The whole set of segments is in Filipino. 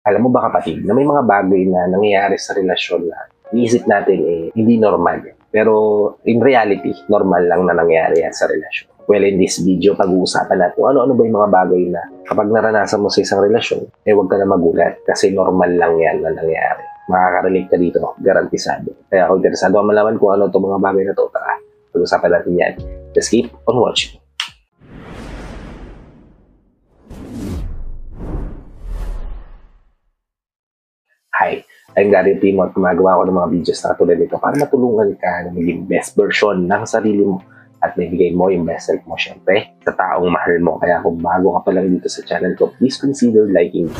Alam mo ba kapatid, na may mga bagay na nangyayari sa relasyon na iniisip natin hindi normal. Pero in reality, normal lang na nangyayari yan sa relasyon. Well, in this video, pag-uusapan natin kung ano-ano ba yung mga bagay na kapag naranasan mo sa isang relasyon, huwag ka na magulat kasi normal lang yan na nangyayari. Makaka-relate ka dito, garantisado. Kaya kung interesado ka malaman kung ano itong mga bagay na ito, tara, pag-usapan natin yan. Just keep on watching. Hi, I'm Gary Timo at gumagawa ko ng mga videos na katulad nito para matulungan ka na maging best version ng sarili mo at maibigay mo yung best self mo syempre sa taong mahal mo. Kaya kung bago ka pa lang dito sa channel ko, please consider liking,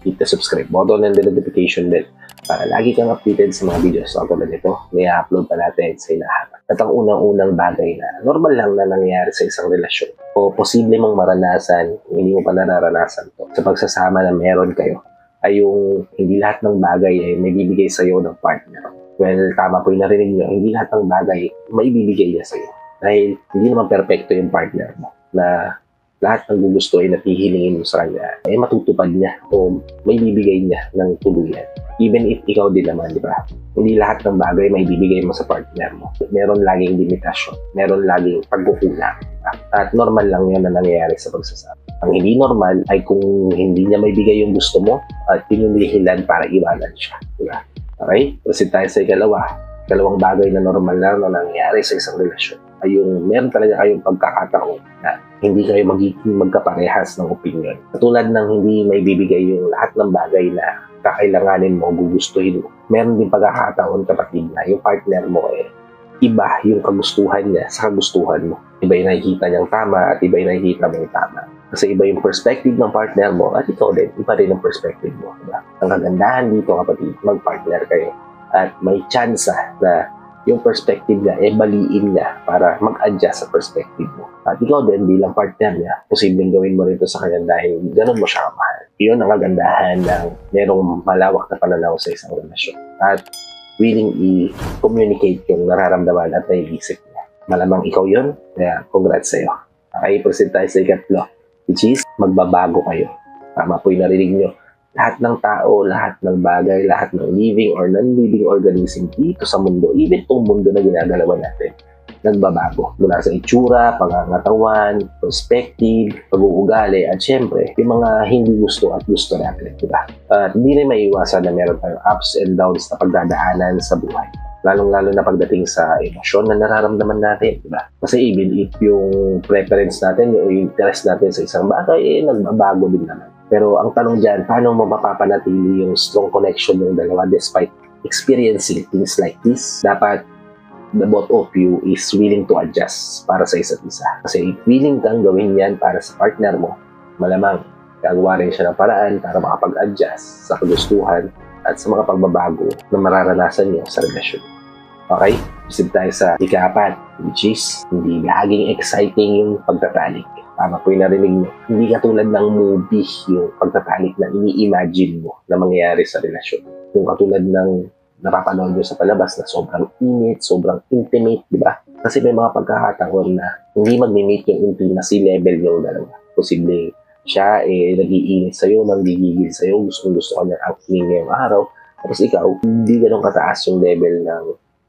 hit the subscribe button and the notification bell para lagi kang updated sa mga videos na katulad nito na i-upload pa natin sa inaharap. At ang unang-unang bagay na normal lang na nangyayari sa isang relasyon o posible mong maranasan kung hindi mo pa nararanasan to sa pagsasama na meron kayo ay yung hindi lahat ng bagay ay may bibigay sa'yo ng partner. Well, tama po yung narinig nyo, hindi lahat ng bagay may bibigay niya sa'yo. Dahil hindi naman perfecto yung partner mo na lahat ng gugustuhin at hihilingin mo sa kanya ay matutupad niya o may bibigay niya ng tuluyan. Even if ikaw din naman, di ba? Hindi lahat ng bagay may bibigay mo sa partner mo. Meron laging limitasyon, meron laging pagkukulang. At normal lang yan na nangyayari sa pagsasama. Ang hindi normal ay kung hindi niya may bigay yung gusto mo at yun yung dahilan para iwanan siya. Diba? Okay? Proceed tayo sa ikalawang bagay na normal lang na nangyayari sa isang relasyon ay yung meron talaga kayong pagkakataon na hindi kayo magiging magkaparehas ng opinion. Katulad ng hindi may bibigay yung lahat ng bagay na kakailanganin mo, gugustuhin mo. Meron din pagkakataon kapatid na yung partner mo iba yung kagustuhan niya sa kagustuhan mo. Iba yung nakikita niyang tama at iba yung nakikita mo yung tama. Kasi iba yung perspective ng partner mo at ikaw din, iba rin ang perspective mo. Diba? Ang kagandahan dito kapatid, mag-partner kayo at may chance na yung perspective niya, baliin niya para mag-adjust sa perspective mo. At ikaw din bilang partner niya, posibleng gawin mo rin ito sa kanya dahil ganun mo siya kamahal. Yun ang kagandahan ng merong malawak na pananaw sa isang relasyon. At willing i-communicate yung nararamdaman at naiisip niya. Malamang ikaw yun, kaya congrats sa'yo. Okay, proceed tayo sa ikatlo, which is magbabago kayo. Tama po yung narinig nyo. Lahat ng tao, lahat ng bagay, lahat ng living or non-living organism dito sa mundo, even itong mundo na ginagalawan natin, nagbabago. Mula sa itsura, pangangatawan, perspective, pag-uugali, at syempre, yung mga hindi gusto at gusto natin, diba? At hindi rin maiiwasan na meron tayong ups and downs na pagdadaanan sa buhay. Lalong-lalo na pagdating sa emosyon na nararamdaman natin, diba? Kasi even if yung preference natin, yung interest natin sa isang bagay, nagbabago din naman. Pero ang tanong dyan, paano mo mapapanatili yung strong connection ng dalawa despite experiencing things like this? Dapat the both of you is willing to adjust para sa isa't isa. Kasi if willing kang gawin yan para sa partner mo, malamang gagawa rin siya ng paraan para makapag-adjust sa kagustuhan at sa mga pagbabago na mararanasan niyo sa relasyon. Okay? Proceed tayo sa ika-4, which is hindi laging exciting yung pagtatalik. Tama po yung narinig mo. Hindi katulad ng movie yung pagtatalik na ini-imagine mo na mangyayari sa relasyon. Yung katulad ng napapanood nyo sa palabas na sobrang init, sobrang intimate, di ba? Kasi may mga pagkakataon na hindi mag-meet yung intimacy level yung dalawa. Posibleng siya nag-iinit sa'yo, nanggigigil sa'yo, gusto niya ang ngayong araw. Tapos ikaw, hindi ganun kataas yung level ng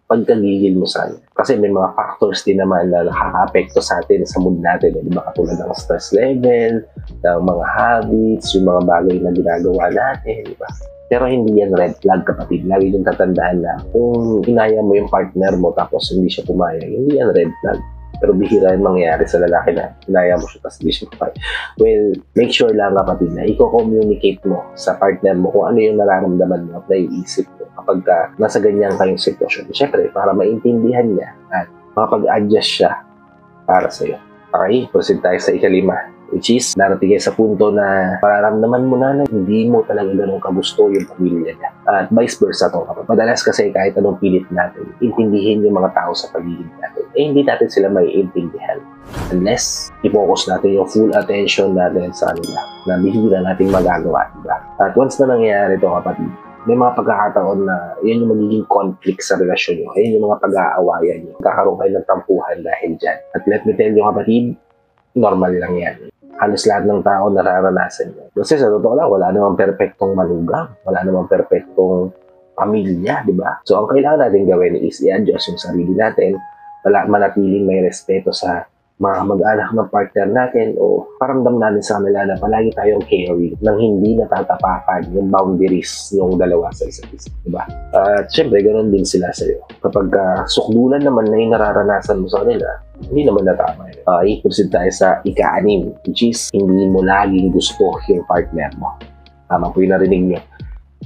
pagkagigil mo sa kanya. Kasi may mga factors din naman na nakaka-apekto sa atin, sa mood natin. Di ba? Katulad ng stress level, ng mga habits, yung mga bagay na ginagawa natin, di ba? Pero hindi yan red flag kapatid. Lagi yung tatandaan na kung inaya mo yung partner mo tapos hindi siya pumayag, hindi yan red flag. Pero bihira yung mangyayari sa lalaki na inaya mo siya tapos hindi siya pumayag. Well, make sure lang kapatid na i-communicate mo sa partner mo kung ano yung nararamdaman mo at naiisip mo kapag nasa ganyan kayong sitwasyon. Siyempre, para maintindihan niya at makapag-adjust siya para sa'yo. Okay, proceed tayo sa ika-5. Which is, narating sa punto na mararamdaman mo na hindi mo talaga ganun kagusto yung pamilya niya. At vice versa to. Madalas kasi kahit anong pilit natin, intindihin yung mga tao sa paligid natin. Hindi natin sila may intindihan. Unless, i-focus natin yung full attention natin sa kanila na bihira nating magagawa. Diba? At once na nangyayari to kapatid, may mga pagkakataon na yun yung magiging conflict sa relasyon nyo. Yun yung mga pag-aawayan nyo. Kakaroon kayo ng tampuhan dahil dyan. At let me tell you kapatid, normal lang yan. halos lahat ng tao nararanasan yun. Kasi sa totoo lang, wala namang perpektong manugang, wala namang perpektong pamilya, di ba? So, ang kailangan natin gawin is i-adjust yung sarili natin, manatiling may respeto sa mga mag-anak ng partner natin o paramdam natin sa kanila na palagi tayong caring nang hindi natatapakan yung boundaries yung dalawa sa isa't isa, diba? At syempre, ganoon din sila sa'yo. Kapag sukdulan naman na yung nararanasan mo sa kanila, hindi naman natama yun. I-proceed tayo sa ika-anim, which is hindi mo laging gusto yung partner mo. Tama po yung narinig nyo.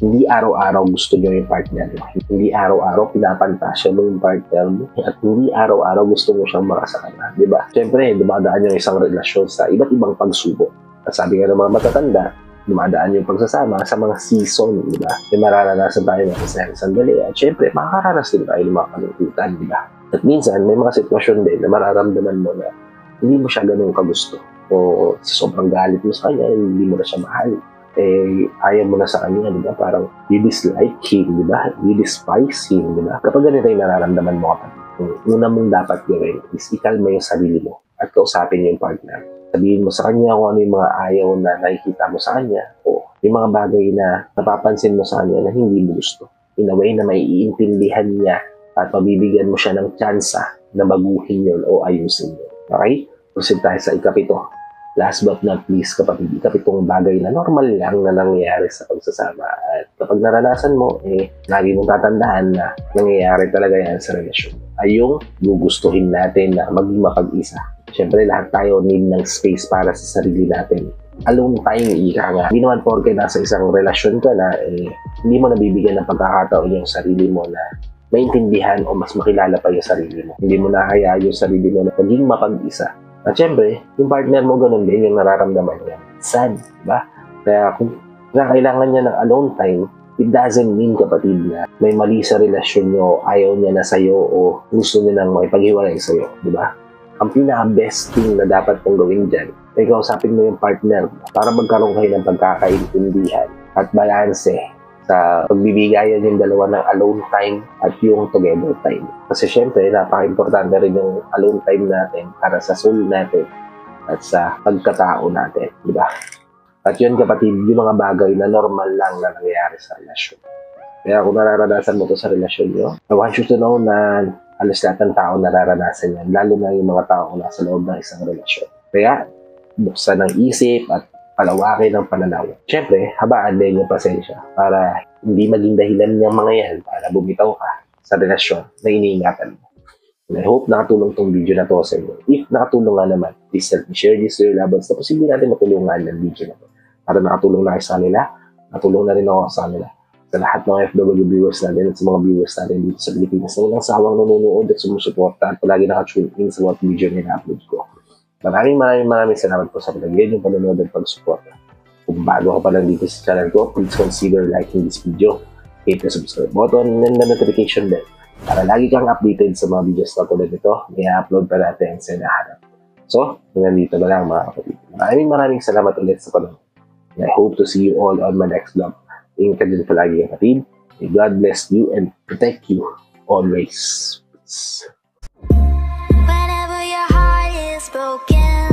Hindi araw-araw gusto nyo yung partner mo. Hindi araw-araw pinapantasya mo yung partner mo. At hindi araw-araw gusto mo siyang makasama. Diba? Siyempre, dumadaan yung isang relasyon sa iba't ibang pagsubok. At sabi nga ng mga matatanda, dumadaan yung pagsasama sa mga season. Diba? May mararanasan tayo ng isang sandali. At siyempre, makakaranas din tayo ng mga kalungkutan. Diba? At minsan, may mga sitwasyon din na mararamdaman mo na hindi mo siya ganun kagusto. O sa sobrang galit mo sa kanya, hindi mo na siya mahal. Ayaw mo na sa kanya, di ba? Parang you dislike him, di ba? You despise him, di ba? Kapag ganito yung nararamdaman mo kapag una mong dapat gawin is ikalma yung sarili mo at kausapin yung partner. Sabihin mo sa kanya kung ano yung mga ayaw na nakikita mo sa kanya o yung mga bagay na napapansin mo sa kanya na hindi mo gusto. In a way na may iintindihan niya at mabibigyan mo siya ng tsansa na baguhin yun o ayusin yun. Okay? Proceed tayo sa ikapito. Last but not least, kapatid, ikapitong bagay na normal lang na nangyayari sa pagsasama. At kapag naranasan mo, lagi mong tatandaan na nangyayari talaga yan sa relasyon. Ay yung gugustuhin natin na maging mapag-isa. Siyempre, lahat tayo need ng space para sa sarili natin. Alone time, ika nga. Hindi naman porke nasa isang relasyon ka na, hindi mo nabibigyan ng pagkakataon yung sarili mo na maintindihan o mas makilala pa yung sarili mo. Hindi mo nahayaan yung sarili mo na maging mapag-isa. At syempre, yung partner mo ganun din yung nararamdaman niya. Sad, diba? Kaya kung kailangan niya ng alone time, it doesn't mean, kapatid, na may mali sa relasyon nyo, ayaw niya na sa'yo o gusto niya nang makipag-hiwalay sa'yo, diba? Ang pinaka-best thing na dapat mong gawin dyan, ay kausapin mo yung partner para magkaroon kayo ng pagkakaintindihan at balanse sa pagbibigayan yung dalawa ng alone time at yung together time. Kasi syempre, napaka-importante rin yung alone time natin para sa soul natin at sa pagkatao natin, di ba? At yun, kapatid, yung mga bagay na normal lang na nangyayari sa relasyon. Kaya kung nararanasan mo to sa relasyon nyo, I want you to know na halos lahat ng tao nararanasan yan, lalo na yung mga tao na sa loob ng isang relasyon. Kaya, buksan ng isip at palawakin ng pananaw. Siyempre, habaan din yung pasensya para hindi maging dahilan ng mga yan para bumitaw ka sa relasyon na iniingatan mo. And I hope nakatulong tong video na to sa inyo. If nakatulong nga naman, please help me share this to your loved ones na posible natin matulungan ng video na to. Para nakatulong na kayo sa kanila, nakatulong na rin ako sa kanila. Sa lahat ng FW viewers natin at sa mga viewers natin dito sa Pilipinas na walang sawang nanonood at sumusuporta at palagi nakatune in sa mga video na na-upload ko. Maraming salamat po sa palagyan yung panonood at pag-suporta. Kung bago ka pa lang dito sa channel ko, please consider liking this video, hit the subscribe button, and the notification bell para lagi kang updated sa mga videos na tulad nito. May upload pa natin sa nahanap. So, nandito na lang mga kapatid. Maraming salamat ulit sa panonood. And I hope to see you all on my next vlog. Ingat ka din palagi kapatid. May God bless you and protect you always. Peace. Whenever your heart is broken